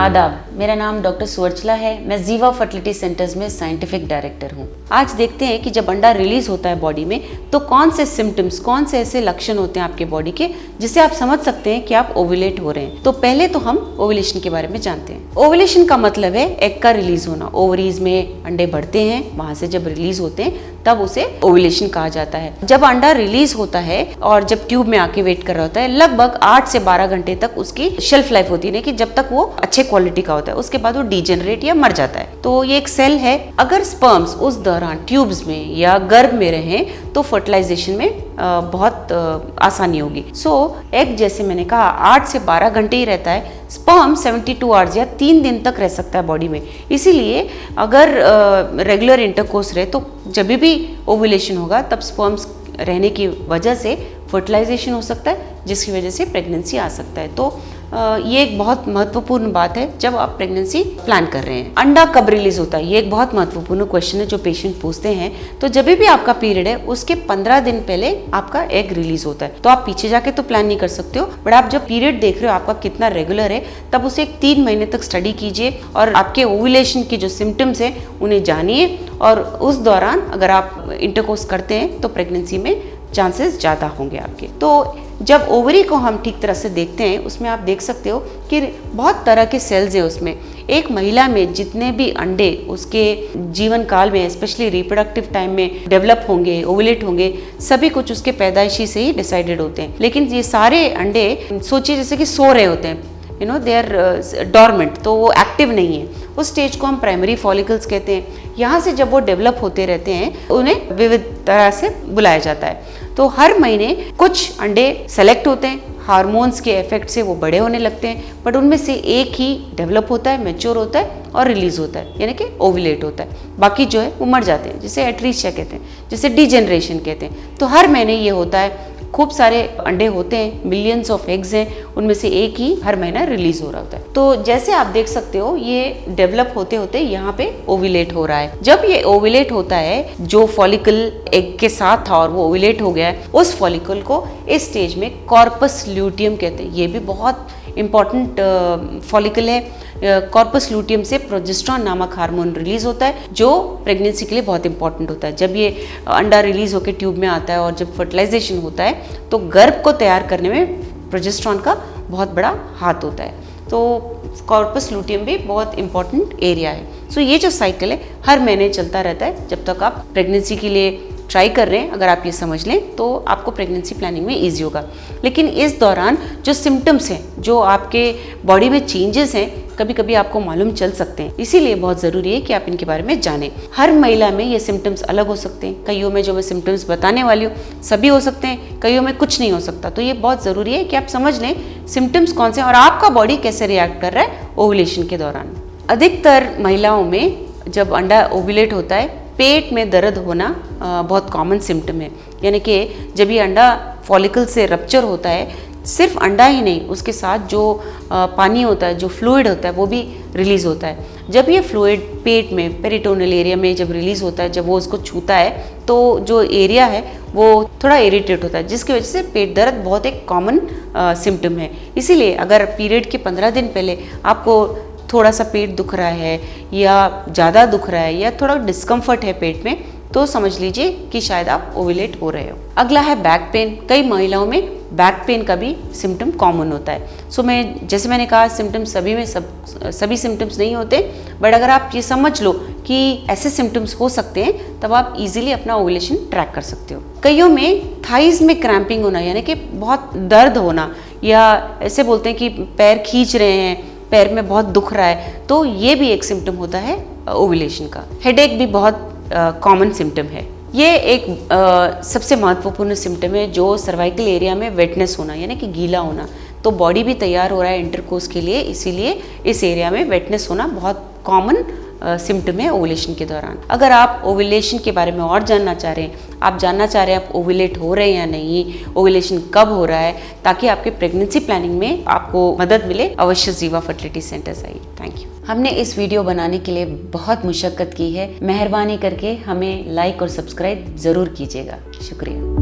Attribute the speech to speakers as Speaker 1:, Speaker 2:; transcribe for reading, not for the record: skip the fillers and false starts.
Speaker 1: आदाब, मेरा नाम डॉक्टर सुवर्चला है। मैं जीवा फर्टिलिटी सेंटर्स में साइंटिफिक डायरेक्टर हूँ। आज देखते हैं कि जब अंडा रिलीज होता है बॉडी में तो कौन से सिम्टम्स, कौन से ऐसे लक्षण होते हैं आपके बॉडी के जिससे आप समझ सकते हैं कि आप ओव्यूलेट हो रहे हैं। तो पहले तो हम ओव्यूलेशन के बारे में जानते हैं। ओव्यूलेशन का मतलब है एग का रिलीज होना। ओवरीज में अंडे बढ़ते हैं, वहां से जब रिलीज होते हैं तब उसे ओव्यूलेशन कहा जाता है। जब अंडा रिलीज होता है और जब ट्यूब में आके वेट कर रहा होता है, लगभग 8 से 12 घंटे तक उसकी शेल्फ लाइफ होती है कि जब तक वो अच्छे क्वालिटी का होता है, उसके बाद वो डीजेनरेट या मर जाता है। तो ये एक सेल है। अगर स्पर्म्स उस दौरान ट्यूब्स में या गर्भ में रहें तो फर्टिलाइजेशन में बहुत आसानी होगी। एग जैसे मैंने कहा 8 से 12 घंटे ही रहता है। स्पर्म 72 आवर्स या 3 दिन तक रह सकता है बॉडी में। इसीलिए अगर रेगुलर इंटरकोर्स रहे तो जब भी ओव्यूलेशन होगा तब स्पर्म्स रहने की वजह से फर्टिलाइजेशन हो सकता है, जिसकी वजह से प्रेगनेंसी आ सकता है। तो ये एक बहुत महत्वपूर्ण बात है जब आप प्रेगनेंसी प्लान कर रहे हैं। अंडा कब रिलीज होता है, ये एक बहुत महत्वपूर्ण क्वेश्चन है जो पेशेंट पूछते हैं। तो जब भी आपका पीरियड है उसके 15 दिन पहले आपका एग रिलीज होता है। तो आप पीछे जाके तो प्लान नहीं कर सकते हो, बट आप जब पीरियड देख रहे हो आपका कितना रेगुलर है, तब उसे 3 महीने तक स्टडी कीजिए और आपके ओव्यूलेशन के जो सिम्टम्स हैं उन्हें जानिए। और उस दौरान अगर आप इंटरकोर्स करते हैं तो प्रेगनेंसी में चांसेस ज़्यादा होंगे आपके। तो जब ओवरी को हम ठीक तरह से देखते हैं उसमें आप देख सकते हो कि बहुत तरह के सेल्स है उसमें। एक महिला में जितने भी अंडे उसके जीवन काल में, स्पेशली रिप्रोडक्टिव टाइम में डेवलप होंगे, ओवुलेट होंगे, सभी कुछ उसके पैदाइशी से ही डिसाइडेड होते हैं। लेकिन ये सारे अंडे सोचिए जैसे कि सो रहे होते हैं, दे आर डॉर्मेंट, तो वो एक्टिव नहीं है। उस स्टेज को हम प्राइमरी फॉलिकल्स कहते हैं। यहाँ से जब वो डेवलप होते रहते हैं उन्हें विविध तरह से बुलाया जाता है। तो हर महीने कुछ अंडे सेलेक्ट होते हैं, हार्मोन्स के इफेक्ट से वो बड़े होने लगते हैं, बट उनमें से एक ही डेवलप होता है, मैच्योर होता है और रिलीज होता है, यानी कि ओव्यूलेट होता है। बाकी जो है वो मर जाते हैं, जिसे एट्रीशिया कहते हैं, जिसे डीजेनरेशन कहते हैं। तो हर महीने ये होता है। खूब सारे अंडे होते हैं, मिलियंस ऑफ एग्स हैं, उनमें से एक ही हर महीना रिलीज हो रहा होता है। तो जैसे आप देख सकते हो ये डेवलप होते होते यहाँ पे ओव्यूलेट हो रहा है। जब ये ओव्यूलेट होता है, जो फॉलिकल एग के साथ था और वो ओव्यूलेट हो गया है, उस फॉलिकल को इस स्टेज में कॉर्पस ल्यूटियम कहते हैं। ये भी बहुत इंपॉर्टेंट फॉलिकल है। कॉर्पस ल्यूटियम से प्रोजेस्टेरॉन नामक हार्मोन रिलीज होता है जो प्रेगनेंसी के लिए बहुत इंपॉर्टेंट होता है। जब ये अंडा रिलीज होकर ट्यूब में आता है और जब फर्टिलाइजेशन होता है तो गर्भ को तैयार करने में प्रोजेस्टेरॉन का बहुत बड़ा हाथ होता है। तो कॉर्पस ल्यूटियम भी बहुत इंपॉर्टेंट एरिया है। ये जो साइकिल है हर महीने चलता रहता है जब तक आप प्रेगनेंसी के लिए ट्राई कर रहे हैं। अगर आप ये समझ लें तो आपको प्रेगनेंसी प्लानिंग में ईजी होगा। लेकिन इस दौरान जो सिम्टम्स हैं, जो आपके बॉडी में चेंजेस हैं, कभी कभी आपको मालूम चल सकते हैं। इसीलिए बहुत ज़रूरी है कि आप इनके बारे में जानें। हर महिला में ये सिम्टम्स अलग हो सकते हैं। कईयों में जो मैं सिम्टम्स बताने वाली हूँ सभी हो सकते हैं, कईयों में कुछ नहीं हो सकता। तो ये बहुत ज़रूरी है कि आप समझ लें सिम्टम्स कौन से हैं और आपका बॉडी कैसे रिएक्ट कर रहा है ओव्यूलेशन के दौरान। अधिकतर महिलाओं में जब अंडा ओव्यूलेट होता है पेट में दर्द होना बहुत कॉमन सिम्टम है। यानी कि जब ये अंडा फॉलिकल से रप्चर होता है, सिर्फ अंडा ही नहीं, उसके साथ जो पानी होता है, जो फ्लूइड होता है, वो भी रिलीज़ होता है। जब ये फ्लूइड पेट में पेरिटोनियल एरिया में जब रिलीज़ होता है, जब वो उसको छूता है तो जो एरिया है वो थोड़ा इरिटेट होता है, जिसकी वजह से पेट दर्द बहुत एक कॉमन सिम्टम है। इसीलिए अगर पीरियड के 15 दिन पहले आपको थोड़ा सा पेट दुख रहा है या ज़्यादा दुख रहा है या थोड़ा डिस्कम्फर्ट है पेट में, तो समझ लीजिए कि शायद आप ओव्यूलेट हो रहे हो। अगला है बैक पेन। कई महिलाओं में बैक पेन का भी सिम्टम कॉमन होता है। जैसे मैंने कहा सिम्टम्स सभी में सभी सिम्टम्स नहीं होते, बट अगर आप ये समझ लो कि ऐसे सिम्टम्स हो सकते हैं तब आप इजीली अपना ओव्यूलेशन ट्रैक कर सकते हो। कईयों में थाइज में क्रैम्पिंग होना, यानी कि बहुत दर्द होना, या ऐसे बोलते हैं कि पैर खींच रहे हैं, पैर में बहुत दुख रहा है, तो ये भी एक सिम्टम होता है ओव्यूलेशन का। हेडेक भी बहुत कॉमन सिम्टम है। ये एक सबसे महत्वपूर्ण सिम्टम है जो सर्वाइकल एरिया में वेटनेस होना, यानी कि गीला होना। तो बॉडी भी तैयार हो रहा है इंटरकोर्स के लिए, इसीलिए इस एरिया में वेटनेस होना बहुत कॉमन सिम्टम है ओव्यूलेशन के दौरान। अगर आप ओव्यूलेशन के बारे में और जानना चाह रहे हैं, आप जानना चाह रहे हैं आप ओव्यूलेट हो रहे हैं या नहीं, ओव्यूलेशन कब हो रहा है, ताकि आपके प्रेगनेंसी प्लानिंग में आपको मदद मिले, अवश्य जीवा फर्टिलिटी सेंटर्स आइए। Thank you. हमने इस वीडियो बनाने के लिए बहुत मुशक्कत की है। मेहरबानी करके हमें लाइक और सब्सक्राइब ज़रूर कीजिएगा। शुक्रिया।